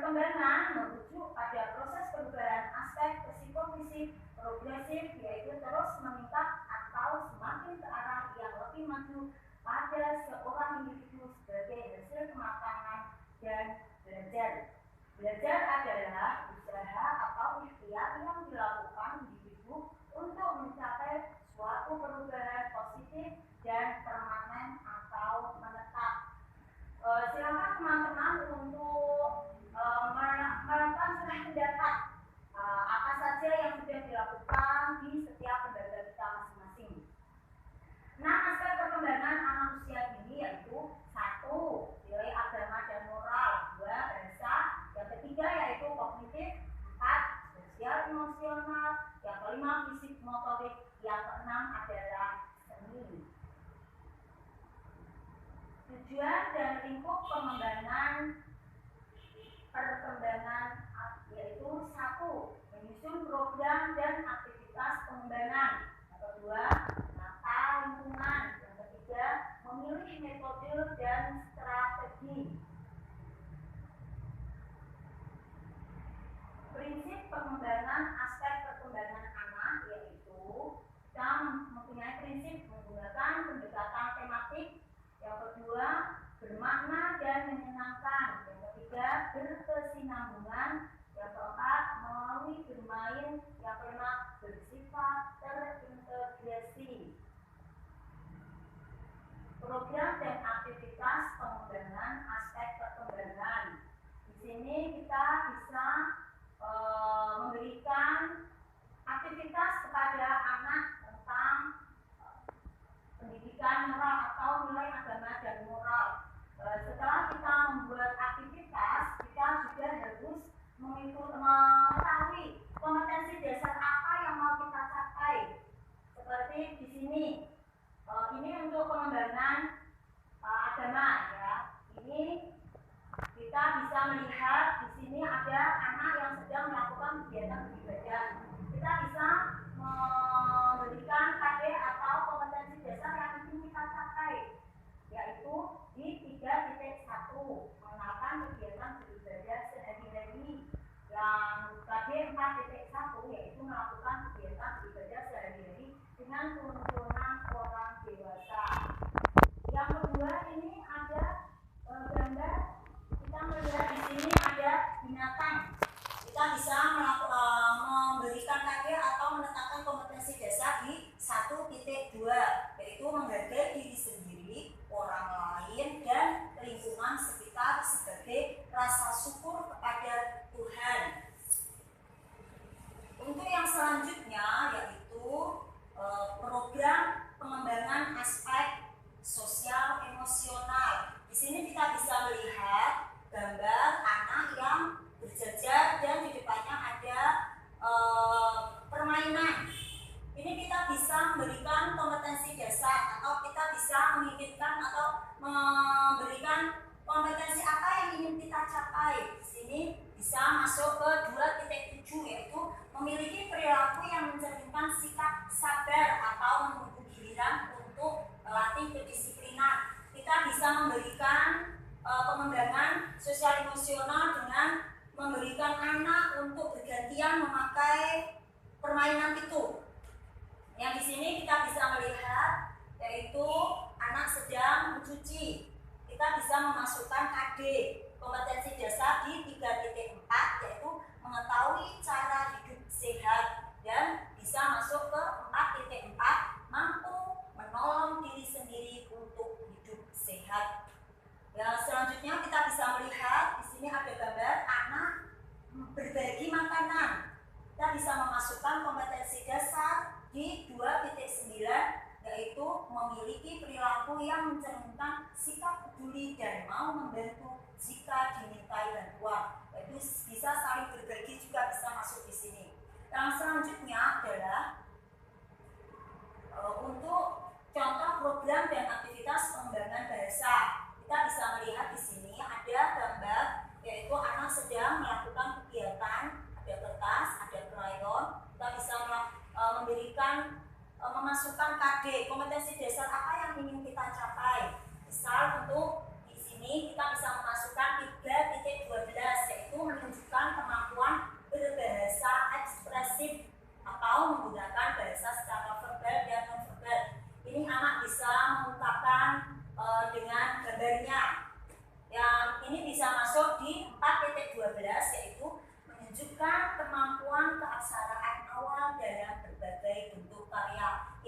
perkembangan merujuk pada proses perubahan aspek psikofisik progresif, yaitu terus meningkat atau semakin ke arah yang lebih maju pada seorang individu sebagai hasil kematangan dan belajar. Belajar adalah usaha atau ikhtiar yang dilakukan individu untuk mencapai suatu perubahan positif dan permanen atau menetap. Silakan teman-teman untuk melakukan surah pendapat apa saja yang sudah dilakukan di setiap lembaga kita masing-masing. Nah, aspek perkembangan anak usia dini yaitu 1. Nilai agama dan moral, 2. Bahasa, yang ketiga yaitu kognitif, 4. Sosial emosional, yang kelima fisik motorik, yang keenam adalah seni. Tujuan dan lingkup pengembangan perkembangan yaitu 1. Menyusun program dan aktivitas pengembangan, yang kedua menata lingkungan, yang ketiga memilih metode dan strategi. Prinsip pengembangan aspek perkembangan anak yaitu kita mempunyai prinsip menggunakan pendekatan tematik, yang kedua bermakna dan menyenangkan, yang ketiga berkesinambungan, yang keempat melalui bermain, yang kelima bersifat terintegrasi. Program dan aktivitas pengembangan aspek perkembangan. Di sini kita bisa memberikan aktivitas kepada anak tentang pendidikan moral atau nilai agama dan moral. Setelah kita membuat aktivitas, kita juga harus mengetahui kompetensi dasar apa yang mau kita capai. Seperti di sini, ini untuk pengembangan agama ya. Ini kita bisa melihat di sini ada anak yang sedang melakukan kegiatan beribadah. Kita bisa memberikan KD atau kompetensi dasar yang ingin kita capai, yaitu di 3.1 mengenalkan kegiatan beribadah sehari-hari. Yang KD 4.1 yaitu melakukan kegiatan beribadah sehari-hari dengan tuntunan orang dewasa. Yang kedua ini ada gambar, kita melihat di sini ada binatang. Kita bisa memberikan KD atau menetapkan kompetensi dasar di 1.2 yaitu menghargai diri sendiri, orang lain, dan lingkungan sekitar sebagai rasa syukur kepada Tuhan. Untuk yang selanjutnya yaitu program pengembangan aspek sosial emosional. Di sini kita bisa melihat gambar anak yang berjajar dan di depannya ada permainan. Ini kita bisa memberikan kompetensi dasar atau kita bisa menginginkan atau memberikan kompetensi apa yang ingin kita capai. Di sini bisa masuk ke 2.7 yaitu memiliki perilaku yang mencerminkan sikap sabar atau menunggu giliran untuk melatih kedisiplinan. Kita bisa memberikan pengembangan sosial emosional dengan memberikan anak untuk bergantian memakai permainan itu. Yang di sini kita bisa melihat yaitu anak sedang mencuci. Kita bisa memasukkan KD kompetensi dasar di 3.4 yaitu mengetahui cara hidup sehat, dan bisa masuk ke 4.4 mampu menolong diri sendiri untuk hidup sehat. Yang selanjutnya kita bisa melihat di sini ada gambar anak berbagi makanan. Kita bisa memasukkan kompetensi dasar di 2.9 yaitu memiliki perilaku yang mencerminkan sikap peduli dan mau membantu jika dimintai bantuan. Yaitu bisa saling berbagi juga bisa masuk di sini. Yang selanjutnya adalah untuk contoh program dan aktivitas pengembangan bahasa. Kita bisa melihat di sini ada gambar yaitu anak sedang melakukan kegiatan, ada kertas, ada krayon. Kita bisa memberikan memasukkan KD kompetensi dasar apa yang ingin kita capai. Misal untuk di sini kita bisa memasukkan 3.12 yaitu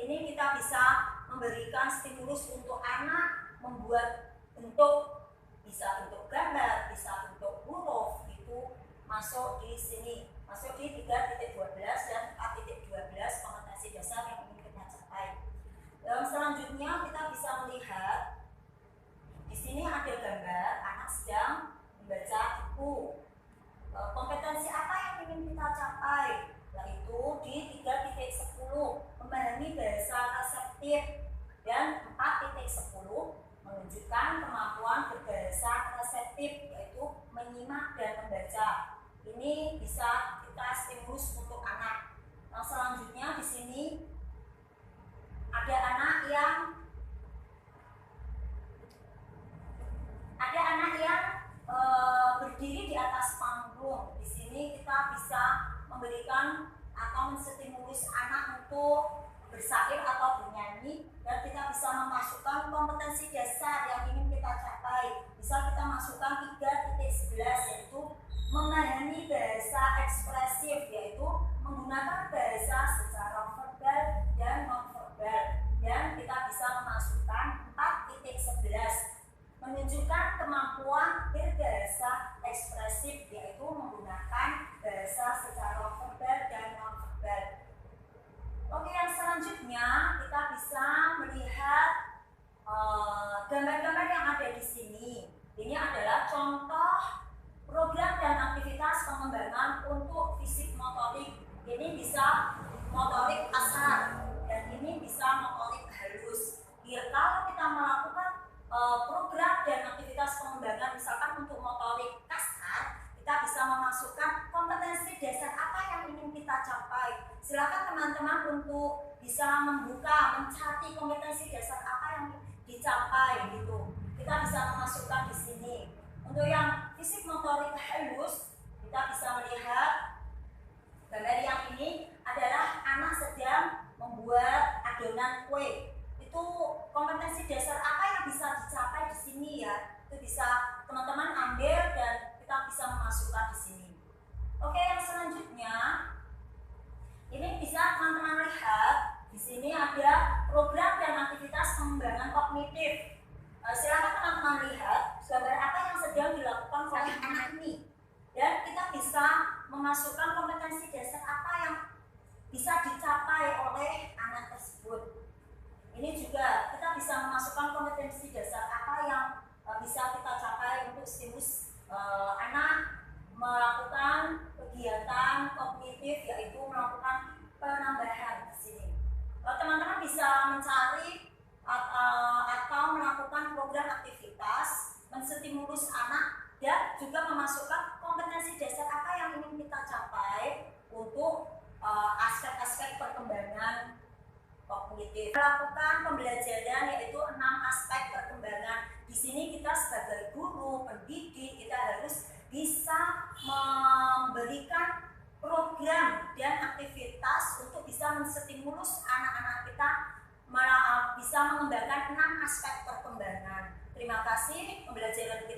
Ini kita bisa memberikan stimulus untuk anak membuat bentuk, bisa bentuk gambar, bisa bentuk huruf, itu masuk di sini, masuk di 3.12 dan 4.12 kompetensi dasar yang ingin kita capai. Selanjutnya kita bisa melihat di sini ada gambar anak sedang membaca buku. Kompetensi apa yang ingin kita capai? Yaitu di 3.10 memahami bahasa reseptif dan 4.10 menunjukkan kemampuan berbahasa reseptif, yaitu menyimak dan membaca. Ini bisa kita stimulus untuk anak. Yang selanjutnya di sini ada anak yang berdiri di atas panggung. Di sini kita bisa memberikan atau menstimulus anak untuk bersair atau bernyanyi, dan kita bisa memasukkan kompetensi dasar yang ingin kita capai. Bisa kita masukkan 3.11, yaitu memahami bahasa ekspresif, yaitu menggunakan bahasa secara verbal dan non-verbal. Dan kita bisa memasukkan 4.11, menunjukkan kemampuan berbahasa ekspresif, yaitu menggunakan bahasa secara verbal dan non-verbal. Oke, yang selanjutnya kita bisa melihat gambar-gambar yang ada di sini. Ini adalah contoh program dan aktivitas pengembangan untuk fisik motorik. Ini bisa motorik kasar dan ini bisa motorik halus. Kalau kita melakukan program dan aktivitas pengembangan misalkan untuk motorik kasar, kita bisa memasukkan kompetensi dasar apa yang ingin kita capai. Silakan teman-teman untuk bisa membuka, mencari kompetensi dasar apa yang dicapai gitu. Kita bisa memasukkan di sini. Untuk yang fisik motorik halus, kita bisa melihat gambar yang ini adalah anak sedang membuat adonan kue. Itu kompetensi dasar apa yang bisa dicapai di sini ya. Itu bisa teman-teman ambil dan kita bisa memasukkan di sini. Oke, yang selanjutnya ini bisa teman-teman lihat di sini ada program dan aktivitas pengembangan kognitif. Silakan teman-teman lihat gambar apa yang sedang dilakukan oleh anak ini, dan kita bisa memasukkan kompetensi dasar apa yang bisa dicapai oleh anak tersebut. Ini juga kita bisa memasukkan kompetensi dasar apa yang bisa kita capai untuk stimulus anak melakukan kegiatan kognitif, yaitu melakukan penambahan di sini. Teman-teman bisa mencari atau melakukan program aktivitas menstimulus anak dan juga memasukkan kompetensi dasar apa yang ingin kita capai untuk aspek-aspek perkembangan kognitif. Melakukan pembelajaran yaitu 6 aspek perkembangan. Di sini kita sebagai guru, pendidik, kita harus bisa memberikan program dan aktivitas untuk bisa menstimulus anak-anak kita bisa mengembangkan 6 aspek perkembangan. Terima kasih, pembelajaran kita